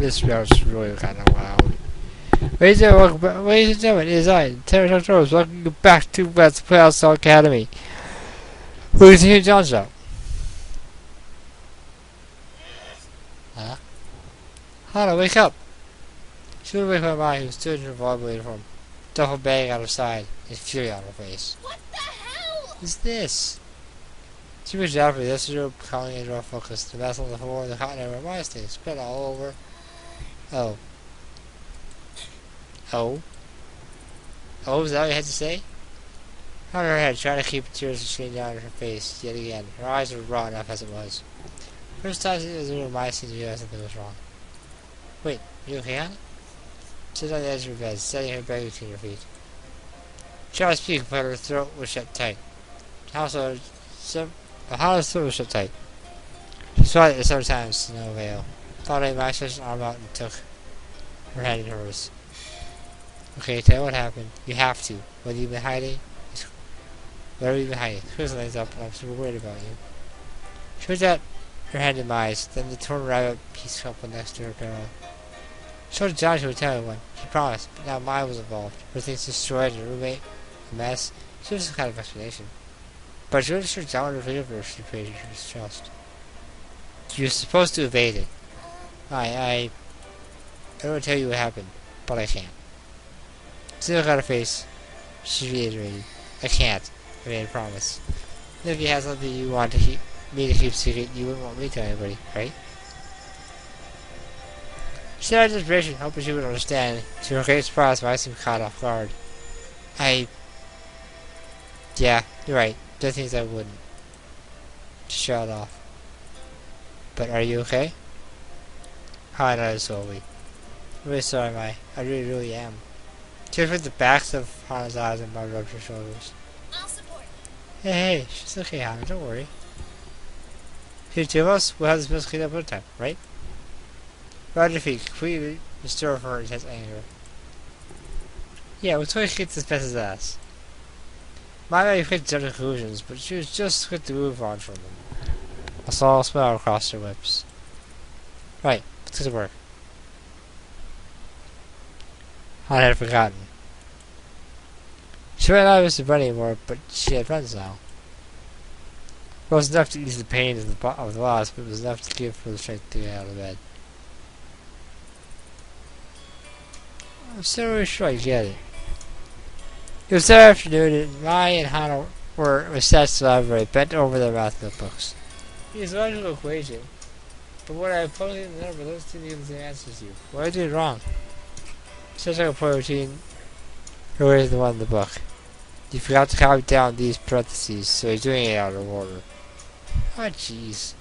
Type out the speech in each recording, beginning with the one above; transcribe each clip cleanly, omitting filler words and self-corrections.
This round's really kind of loud. Ladies and gentlemen, it is I, Terry Rose, welcome you back to Let's Play Asagao Academy. We're continuing John's show. Huh? Hana, wake up! She would wake my mind, who stood in her vibration from duffel bag out of side, and fury on her face. What the hell is this? She reached out for this rope, calling it off focus. The mess on the floor, the cotton over my stick, spread all over. Oh. Oh? Oh, is that what you had to say? On her head, trying to keep the tears streaming down her face, yet again. Her eyes were raw enough as it was. First time it was over my scene to realize something was wrong. Wait, you okay, Hannah? Sit on the edge of her bed, setting her bag between her feet. She tried to speak, but her throat was shut tight. Hannah's throat was shut tight. She swallowed it several times to no avail. Following my stretched arm out and took her hand in hers. Okay, tell me what happened. You have to. What have you been hiding? What have you been hiding? Chris lays up, and I'm super worried about you. She put out her hand in my eyes, then the torn rabbit piece couple next to her pillow. She told John she would tell everyone. She promised, but now mine was involved. Her things destroyed, her roommate, a mess. She was some kind of explanation. But she wasn't sure John would forgive her if she paid her distrust. You're supposed to evade it. I don't want to tell you what happened, but I can't. Still got her face. She reiterated, I can't. I made a promise. And if you had something you want me to keep secret, you wouldn't want me to tell anybody, right? She said out of desperation, hoping she would understand. To her great surprise, I seemed caught off guard. Yeah, you're right. There are things I wouldn't. She shut off. But are you okay? I nodded slowly. I'm really sorry, Mai. I really, really am. Tears with the backs of Hana's eyes and Mai rubbed her shoulders. I'll support you. Hey, she's okay, Hana, don't worry. Here, two of us, we'll have this mess cleaned up in time, right? Roger feet, completely restored her intense anger. Yeah, we'll totally kick this mess's ass. My may quick to jump to conclusions, but she was just quick to move on from them. I saw a smile across her lips. Right, let's get to work. I had forgotten. She might not miss the bunny anymore, but she had friends now. It was enough to ease the pain of the loss, but it was enough to give her the strength to get out of bed. I'm still really sure I get it. It was that afternoon, and Mai and Hana were recessed to the library, bent over their math notebooks. It's a logical equation, but when I plug in the number, those two give the answers to you. What I did wrong? Such like a point routine, or is the one in the book. You forgot to copy down these parentheses, so you're doing it out of order. Oh, jeez.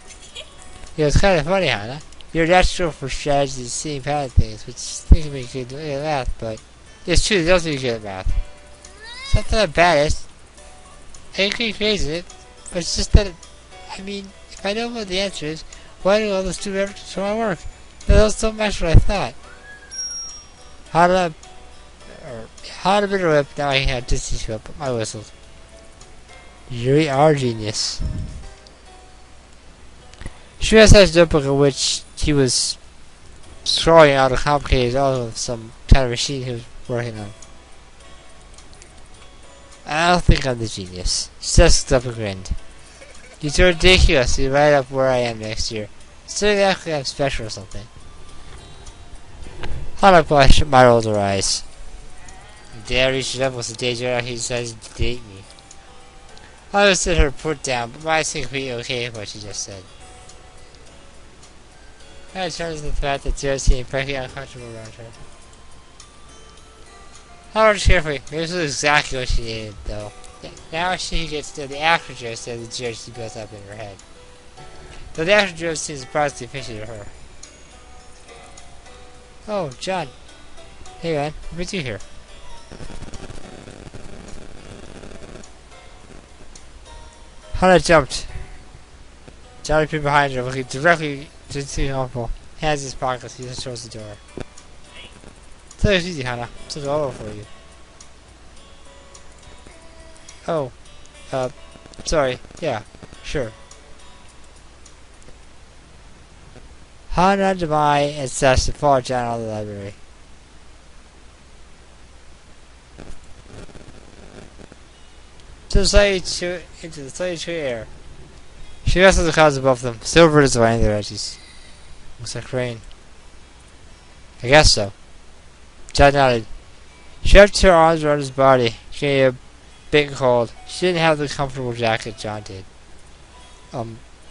Yeah, it's kind of funny, Hana. You're natural for strategy, seeing pattern things, which things make you good at math, but it's true, it does make you good at math. It's not that I'm bad at it. I agree crazy in it, but it's just that, if I know what the answer is, why do all those two references for my work? No, those don't match what I thought. Hana bit her lip, now I had distance to it, but I whistled. You really are a genius. She has a notebook in which he was scrolling out a complicated algorithm of some kind of machine he was working on. I don't think I'm the genius. She just looked up and grinned. You're so ridiculous, you're right up where I am next year. Still exactly I'm special or something. Hana blushed, my rolled her eyes. The day I reached the level was the day he decided to date me. I understood her put down, but my seemed completely okay with what she just said. I turned to the fact that Zero seemed frankly uncomfortable around her. I watched carefully. Maybe this was exactly what she needed, though. Now she gets to the afterglow instead of the joy she built up in her head. Though the afterglow seems surprisingly fishy to her. Oh, John. Hey, man. What brings you here? Hana jumped. John appeared behind her, looking directly to the uncle. Hands in his pockets, he just towards the door. Take it easy, Hana. It's all over for you. Oh. Sorry. Yeah. Sure. How not to my and starts to fall down out of the library. Into the slightly true air. She rests the clouds above them. Silver is lining their edges. Looks like rain. I guess so. John nodded. She wrapped her arms around his body, getting a bit cold. She didn't have the comfortable jacket John did.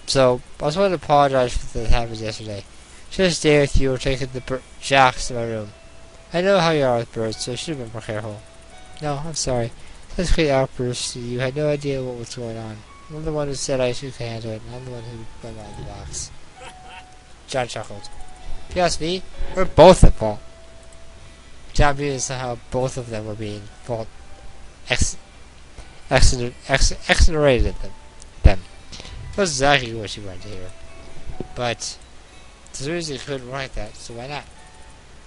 So I was going to apologize for what happened yesterday. Should have stayed with you or taken the jacks to my room. I know how you are with birds, so I should have been more careful. No, I'm sorry. Such great outburst. You had no idea what was going on. I'm the one who said I should handle it, and I'm the one who went out of the box. John chuckled. If you ask me, we're both at fault. John viewed somehow both of them were being fault exonerated them. That's exactly what she wanted to hear. But there's a reason he couldn't write that, so why not?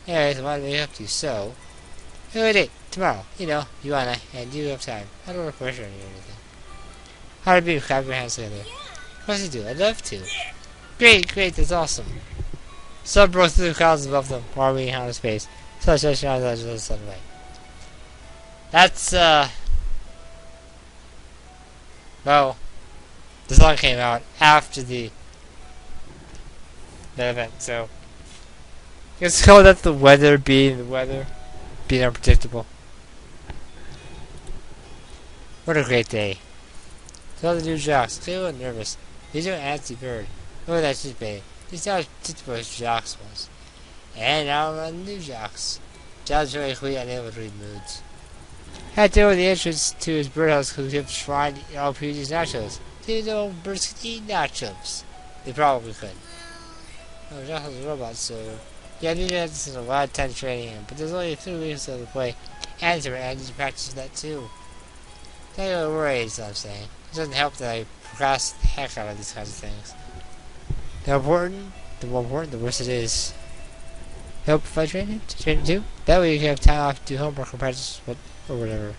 Anyways, I want to make up to you, so another date, tomorrow. You know, you and I, and you have time. I don't want to pressure on you or anything. How do you clap your hands together? Of course you do, I'd love to. Great, that's awesome. Sun broke through the clouds above them, warming out his face. So stretching out the edge of the sunlight. That's, well, the song came out after the event, so it's called that the weather being unpredictable. What a great day. So the new jocks, they were nervous. These are anti-bird. Oh, that's just bad. These are just what jocks was. And now I'm on the new jocks. John's very clearly unable to read moods. Had to over the entrance to his birdhouse who kept trying to eat all Petey's nachos. Didn't know birds could eat nachos. They probably could. Oh, John was a robot, so yeah, I knew that this is a lot of time training him, but there's only 3 weeks of the play, and I need to practice that too. Don't really worry, is what I'm saying. It doesn't help that I procrastinate the heck out of these kinds of things. The more important, the worse it is. Help if I train it too? That way you can have time off to do homework or practice, or whatever.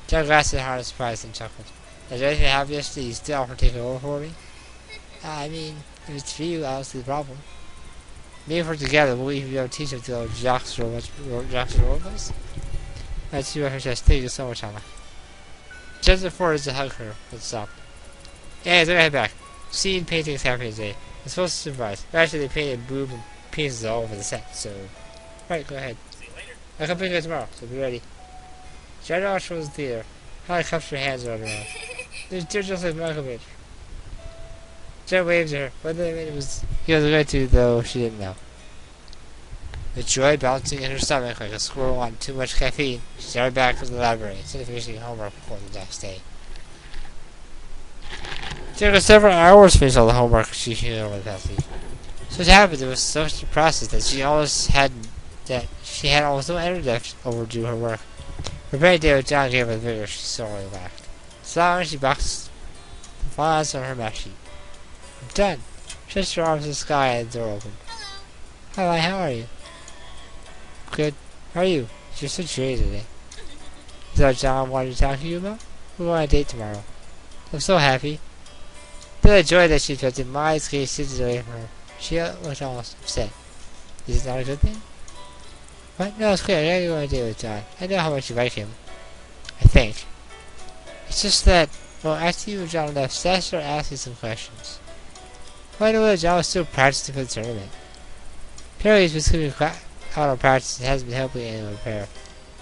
John glanced at her in surprise and chuckled. Is there anything that happened yesterday you still offer to take over for me? I mean, if it's for you, I don't see the problem. Maybe if we're together, we'll even be able to teach them to go jocks or robots. That's too much for chest. Thank you so much, Anna. Just afforded to hug her, but stopped. Yeah, then I head back. Seeing paintings happening today. I'm supposed to supervise. But actually, they painted boob and penises all over the set, so. Right, go ahead. See you later. I'll come pick you up tomorrow, so be ready. Jen watched from the theater. How cups her hands around her mouth. They're just like Malkovich. Jen waved at her. Whether he was going to, though, she didn't know. The joy bouncing in her stomach like a squirrel on too much caffeine, she started back to the library instead of finishing homework before the next day. It took her several hours to finish all the homework she had over the past week. So it happened, it was such a process that she had almost no energy left to overdo her work. Her very day with John gave her the vigor she sorely lacked. So she boxed the files on her math sheet. I'm done. Stretched her arms to the sky and the door opened. Hi, how are you? Good. How are you? You're so cheery today. Is that what John wanted to talk to you about? We're going on a date tomorrow. I'm so happy. The joy that she felt in my eyes gave shifted away from her. She looked almost upset. Is it not a good thing? What? No, it's good. I gotta go on a date with John. I know how much you like him. I think. It's just that, well, after you and John left, Seth started asking some questions. Well, I know that John was still practicing for the tournament. Apparently he's been sleeping out on practice and hasn't been helping anyone prepare.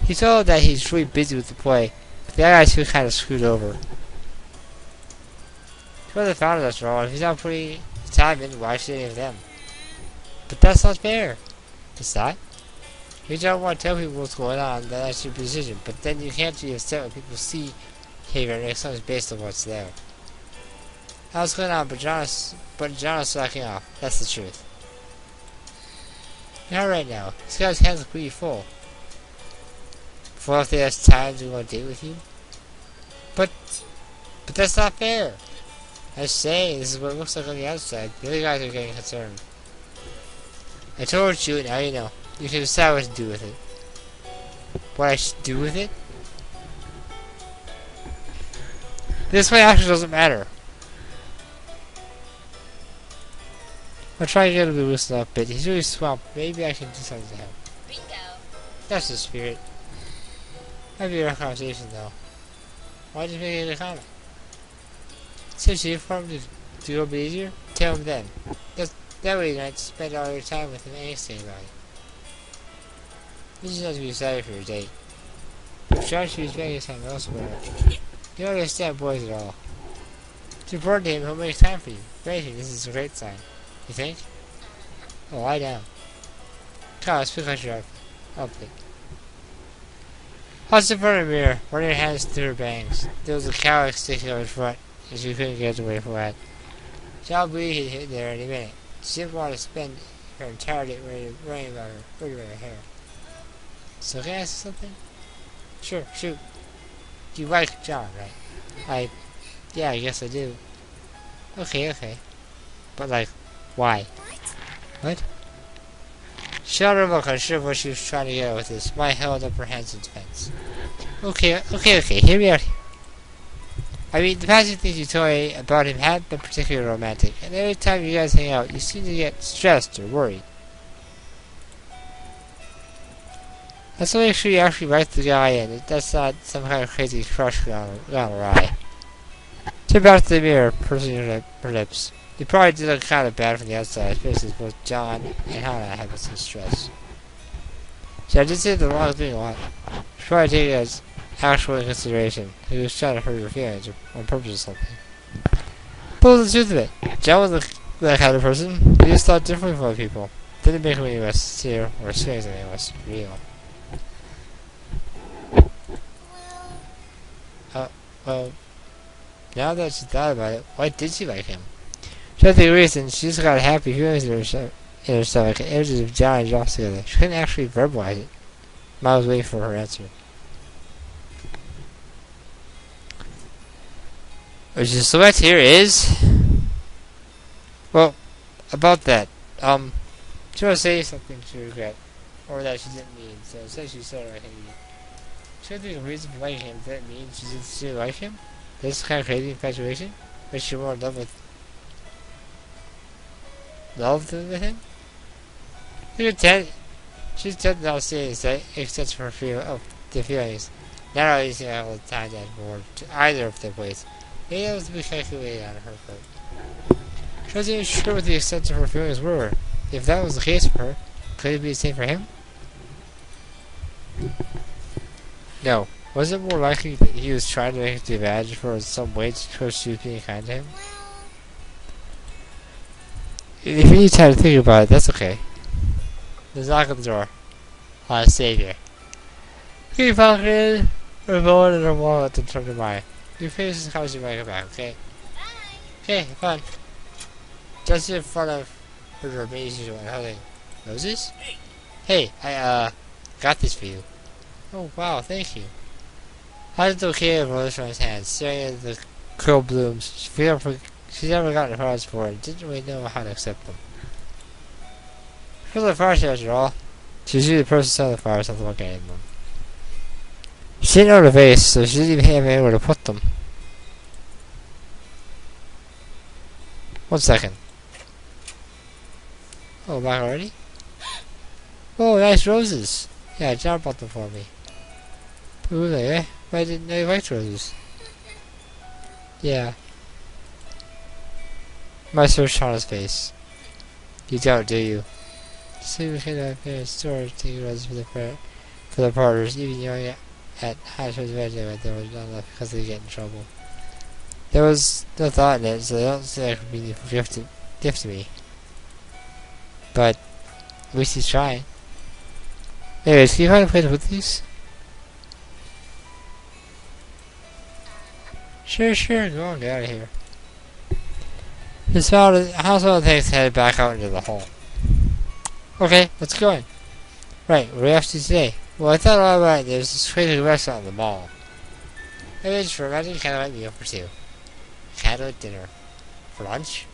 He told that he's really busy with the play, but the other guys feel kind of screwed over. He's one of the founders after all, and if he's not putting time in, why should any of them? But that's not fair. It's not. You don't want to tell people what's going on, that's your decision, but then you can't be upset when people see behavior and make assumptions based on what's there. What's going on, but John is slacking off. That's the truth. Not right now. This guy's hands are pretty full. Full if he has time to go on a date with you? But that's not fair. I was saying, this is what it looks like on the outside. The other guys are getting concerned. I told you, now you know. You can decide what to do with it. What I should do with it? This way actually doesn't matter. I'll try to get him to loosen up a bit. He's really swamped. Maybe I can do something to help. Bingo. That's the spirit. Might be our conversation though. Why just make it a comment? Since you informed him to go be easier, tell him then. That way you don't have to spend all your time with him angsting about it. You just have to be excited for your date. But try to be spending his time elsewhere. You don't understand boys at all. It's important to him, he'll make time for you. Great, this is a great sign. You think? Oh, lie down. Come on, speak out your outfit. Hush in front of the mirror, running her hands through her bangs. There was a cowlick sticking out in front, and she couldn't get away from that. She'll be hit there any minute. She didn't want to spend her entire day worrying about her hair. So can I ask you something? Sure, shoot. You like John, right? Yeah, I guess I do. Okay. But like, why? What? Shut her look, unsure of what she was trying to get at with this. My held up her hands in defense. Okay, hear me out here. I mean, the past few things you told me about him haven't been particularly romantic, and every time you guys hang out, you seem to get stressed or worried. Let's make sure you actually like the guy and that's not some kind of crazy crush gone awry. Turn back to the mirror, pursing her lips. You probably did look kind of bad from the outside, especially since both John and Hannah had some stress. See, I did say the wrong thing a lot. You should probably take it as actual consideration. He was trying to hurt your feelings on purpose or something. But the truth of it, John was that kind of person. He just thought differently from other people. Didn't make him any less sincere or experience any less real. Well, now that she thought about it, why did she like him? She had the reason she just got happy feelings in her stomach and images of John and Josh together. She couldn't actually verbalize it. I was waiting for her answer. Which is select here is... Well, about that. She want to say something she regret. Or that she didn't mean, so instead she said like she had the reason for liking him. Did that mean she didn't still like him? This kind of crazy infatuation? But she more in love with him? She's tempted not to say except for the feelings. Not always all the time that bored to either of their ways. Maybe that was to be calculated on her part. She wasn't even sure what the extent of her feelings were. If that was the case for her, could it be the same for him? No. Was it more likely that he was trying to make the advantage for in some way because she was being kind to him? If you need time to think about it, that's okay. There's a knock at the door. Savior. Can you fuck in? We're going in her wallet and turn to mine. Your face is how you make it back, okay? Okay, fine. Just in front of her amazing one holding roses? Hey, I got this for you. Oh wow, thank you. I was okay with rose from his hands, staring at the curled blooms. She's never gotten flowers before and didn't really know how to accept them. She was a flower show after all. She was usually the person selling the flowers, not the one getting them. She didn't know the vase, so she didn't even have anywhere to put them. 1 second. Oh, back already? Oh, nice roses. Yeah, John bought them for me. Who are they, eh? But I didn't know you liked roses. Yeah. My search on his face. You don't, do you? See, we could have been in store taking roses for the partners, even yelling at Hash's regiment there was not enough because they get in trouble. There was no thought in it, so they don't say I could be a gift to me. But at least he's trying. Anyways, can you find a place with these? Sure, go on, get out of here. His household things headed back out into the hall. Okay, let's go in. Right, what do we have to do today? Well, I thought all about it. There's this crazy restaurant in the mall. Arranged for a magic candlelit meal for 2. Candlelit dinner. For lunch?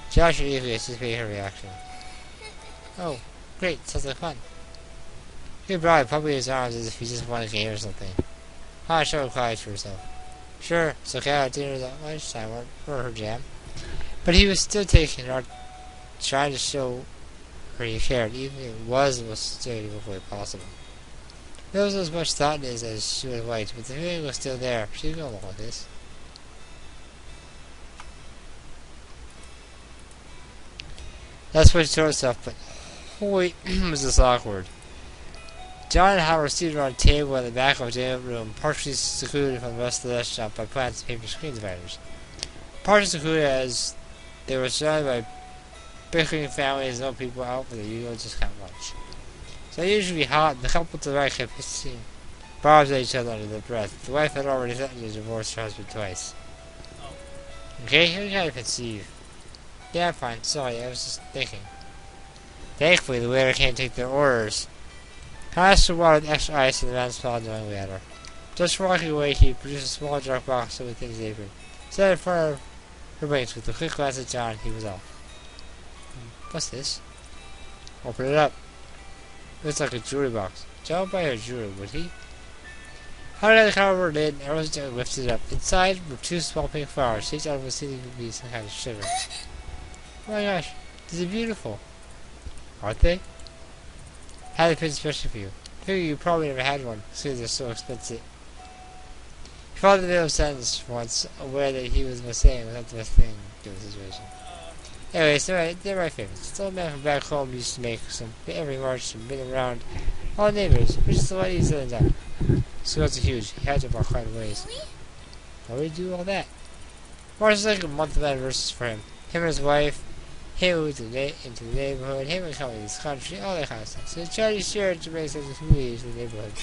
Josh should easily anticipate her reaction. Oh, great, sounds like fun. He brought puppy in his arms as if he just wanted a game or something. Hannah showed quiet for herself. Sure, so candlelit dinner at lunchtime weren't her jam. But he was still taking her trying to show her you cared, even if it was the most stereotypical way possible. There was as much thought in it as she was white, but the feeling was still there. She could go along with this. That's what she told herself, but holy was this awkward. John and Howard were seated around a table in the back of a dim room, partially secluded from the rest of the restaurant by plants and paper screen dividers. Partially secluded as they were surrounded by bickering families and old people out for their usual discount lunch. So it usually hot, and the couple to the right kept hissing barbs at each other under their breath. The wife had already threatened to divorce her husband twice. Okay, how can I conceive? Yeah, I'm fine. Sorry, I was just thinking. Thankfully, the waiter can't take their orders. I asked for water with extra ice, and the man smiled knowingly at her. Just walking away, he produced a small dark box within his apron. Set it in front of her wings with a quick glance at John. He was off. What's this? Open it up. It looks like a jewelry box. John would buy her jewelry, would he? Howard had the cover lid, and Rose gently lifted it up. Inside were two small pink flowers, each out of a seeming to be some kind of sugar. Oh my gosh, these are beautiful. Aren't they? Had a pin especially for you. I figure you probably never had one, since they're so expensive. He followed the middle of the sentence for once, aware that he was saying was not the best thing to do with the situation. Anyways, they're my favorites. The old man from back home used to make some every March and been around all the neighbors, which is a lot easier than that. Schools are huge. He had to walk quite a ways. Why would he do all that? March is like a month of anniversaries for him. Him and his wife, him moved into the neighborhood, him and coming to this country, all that kind of stuff. So Charlie shared to bring sense of community to the neighborhood.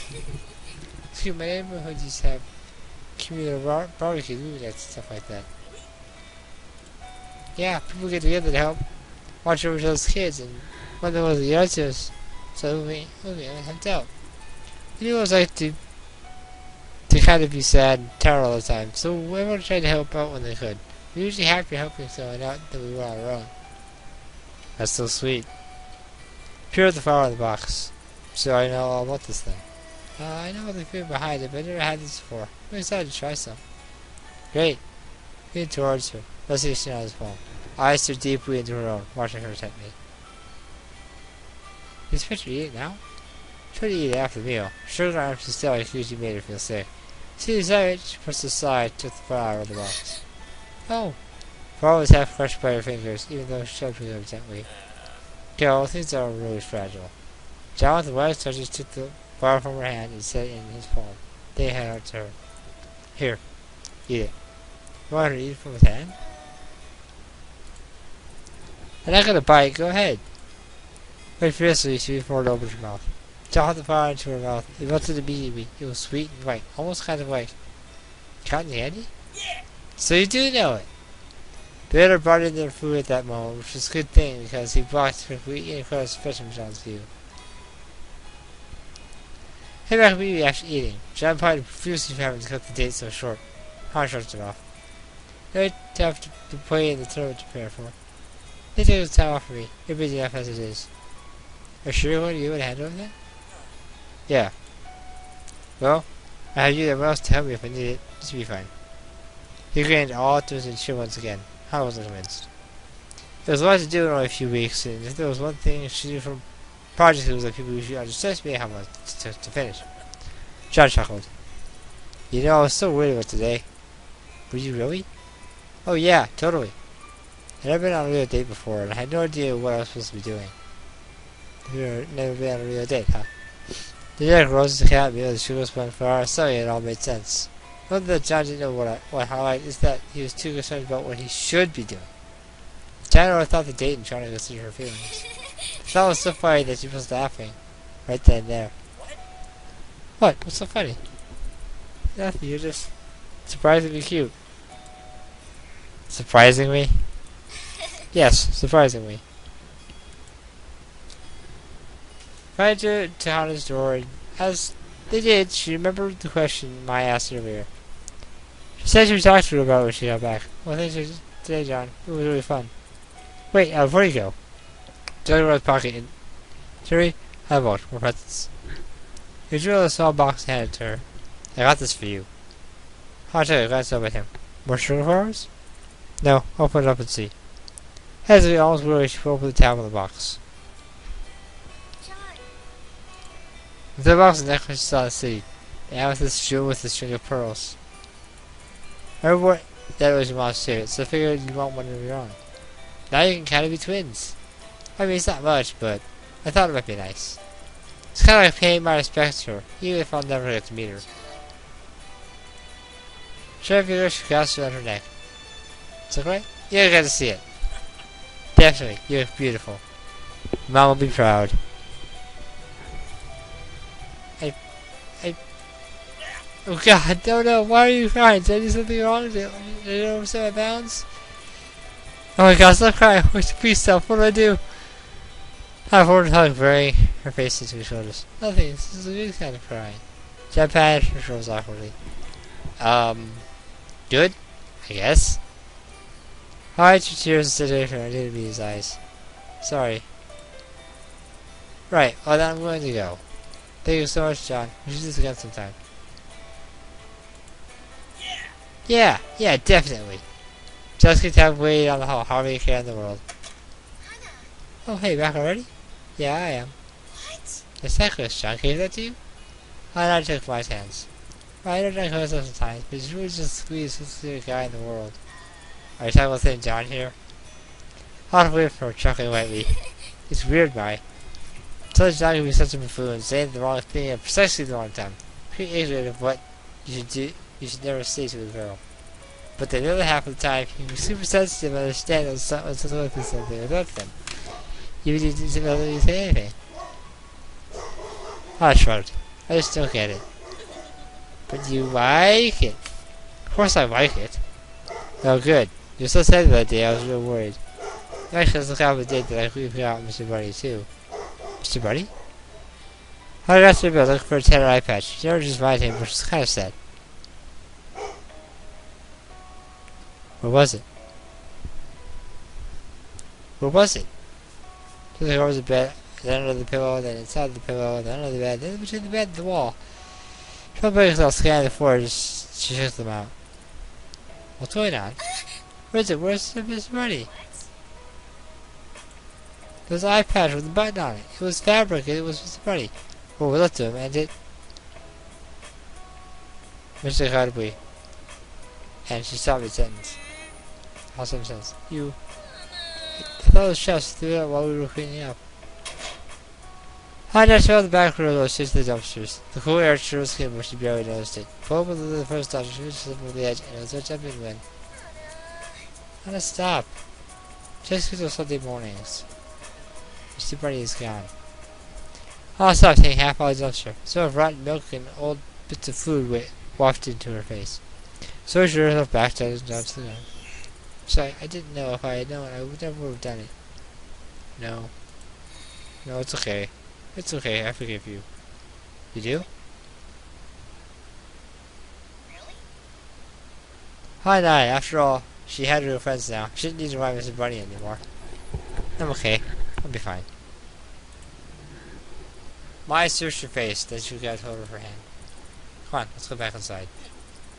Excuse me, my neighborhood used to have communal barbecues, movie nights, and stuff like that. Yeah, people get together to help watch over those kids, and one of them was the youngsters, so we helped out. You know what it was like to kind of be sad and tired all the time, so everyone tried to help out when they could. We usually happier helping someone out than we were on our own. That's so sweet. Pure the flower in the box, so I know all about this thing. I know the feeling behind it, but I never had this before. I'm excited to try some. Great. Lean towards her. Leslie sitting on his phone. Eyes stared deeply into her own, watching her intently. Is Petra eat it now? Try to eat it after the meal. Sugar arms to still like usually made her feel sick. See the side, she pressed aside, took the flower out of the box. Oh. Flower was half crushed by her fingers, even though she shoved it gently. Carol, things are really fragile. John with the wise touches took the flower from her hand and set it in his palm. Then he handed it to her. Here, eat it. You want her to eat it from his hand? I'm not gonna bite, go ahead. Wait fiercely, she poured it over her mouth. John put the flower into her mouth. It melted immediately. It was sweet and white, almost kind of like cotton candy? Yeah. So you do know it. The waiter brought in their food at that moment, which was a good thing because he blocked completely across from John's view. Hey, back to me after eating. John pined profusely for having to cut the date so short. How short it off. They have to play in the tournament to prepare for. They take the time off for me. You're busy enough as it is. Are you sure you want to give it a hand over that? Yeah. Well, I have you there else to help me if I need it. This will be fine. He grinned all through his chin once again. I wasn't convinced. There was a lot to do in only a few weeks, and if there was one thing she knew from projects, it was that people usually underestimate how much to finish. John chuckled. You know, I was so worried about today. Were you really? Oh yeah, totally. I'd never been on a real date before, and I had no idea what I was supposed to be doing. You've never been on a real date, huh? The Jack rose the cat because she was one for our sorry it all made sense. One thing that John didn't know what highlight is that he was too concerned about what he should be doing. John always thought the date and trying to consider her feelings. The thought was so funny that she was laughing right then and there. What? What's so funny? Nothing, you're just surprisingly cute. Surprisingly? Yes, surprisingly. Right to Hannah's door, and as they did, she remembered the question Maya asked earlier. She said she would talk to her about it when she got back. Well, thanks for today, John. It was really fun. Wait, before you go. John went to his pocket and... Jerry, have more presents. He drew out a small box and handed it to her. I got this for you. I'll tell you, glanced up at him. More sugar flowers? No, open it up and see. As we almost were, she opened the top of the box. John. The box was necklace she saw the city. The amethyst jewel with the string of pearls. I remember what that was your mom's favorite, so I figured you'd want one of your own. Now you can kind of be twins. I mean, it's not much, but I thought it might be nice. It's kind of like paying my respects to her, even if I'll never get to meet her. Sure, if you wish, she crossed around her neck. Is that right? You got to see it. Definitely, you look beautiful. Mom will be proud. Oh God, no, why are you crying? Did I do something wrong? Did I overstep my bounds? Oh my God, stop crying. Please stop. What do I do? I forward hug, burying her face into his shoulders. Nothing. This is a good kind of crying. Jet patted her shoulders awkwardly. Good? I guess. Hide your tears and situation. I didn't meet his eyes. Sorry. Right, well then I'm going to go. Thank you so much, John. We should do this again sometime. Yeah, definitely. Just get to wait on the hall, however you can in the world. Hannah. Oh, hey, back already? Yeah, I am. What? It's necklace, John. Gave that to you? I took my hands. I know I close sometimes, but it's really just squeeze who's the guy in the world. Are you talking about St. John here? Hot away from her, chuckling lightly. It's weird, Mai. Telling John can be such a buffoon, saying the wrong thing at precisely the wrong time. Pretty ignorant of what you should do. You should never say to a girl. But the other half of the time, you can be super sensitive and understand when someone's going through something about them. Even if you didn't really say anything. I shrugged. I just don't get it. But you like it. Of course I like it. Oh good. You're so sad that day, I was real worried. Actually, let's look out the date that I creeped out Mr. Buddy too. Mr. Buddy? I got to be looking for a tattered eye patch. She never just reminded him, which is kind of sad. Where was it? Where was it? To the over the bed, then under the pillow, then inside the pillow, then under the bed, then between the bed and the wall. She felt like herself scanning the floor as she shook them out. What's going on? Where is it? Where's Mr. Buddy? There's an eye patch with a button on it. It was fabric and it was Mr. Buddy. Well, we looked to him and it... Mr. Hardway. And she stopped mid-sentence. Awesome sense. You... I thought it was chefs threw it out while we were cleaning up. I just fell the back row of straight to the dumpsters. The cool air sure was him when she barely noticed it. Pulled over the first dumpster, she reached over the edge, and it was her jumping wind. Hannah, stop. Just because of Sunday mornings. Mr. Buddy is gone. Hannah stopped, taking half out of the dumpster. Some of rotten milk and old bits of food wafted into her face. So she drew herself back down to the ground. Sorry, I didn't know. If I had known, I would never have done it. No. No, it's okay. It's okay, I forgive you. You do? Really? Hi, Nye. After all, she had her friends now. She didn't need to remind Mr. Bunny anymore. I'm okay. I'll be fine. Maya searched her face, then she got hold of her hand. Come on, let's go back inside.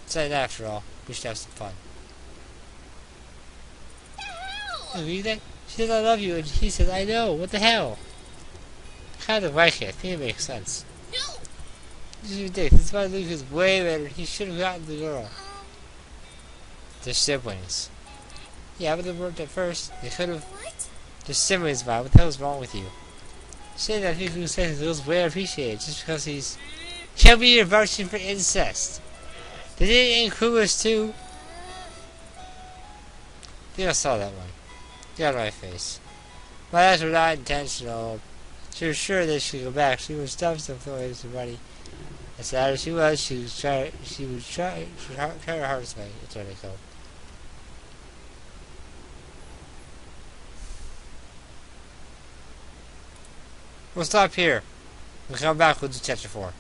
It's night after all. We should have some fun. You read that? She says I love you, and he says I know. What the hell? I kind of like it. I think it makes sense. No! This is ridiculous. This is Luke is way better. He should have gotten the girl. They're siblings. Yeah, but they weren't at first. They could have. What? They're siblings, Bob. What the hell is wrong with you? Saying that people who say his girl's way appreciated just because he's. Can't be your vouching for incest. They did it in Cougars too. I think I saw that one. Get out of my face. My eyes were not intentional. She was sure that she could go back. She would stop something away with somebody. As sad as she was, she would try her hardest to make it let it go. We'll stop here. We'll come back with the chapter 4.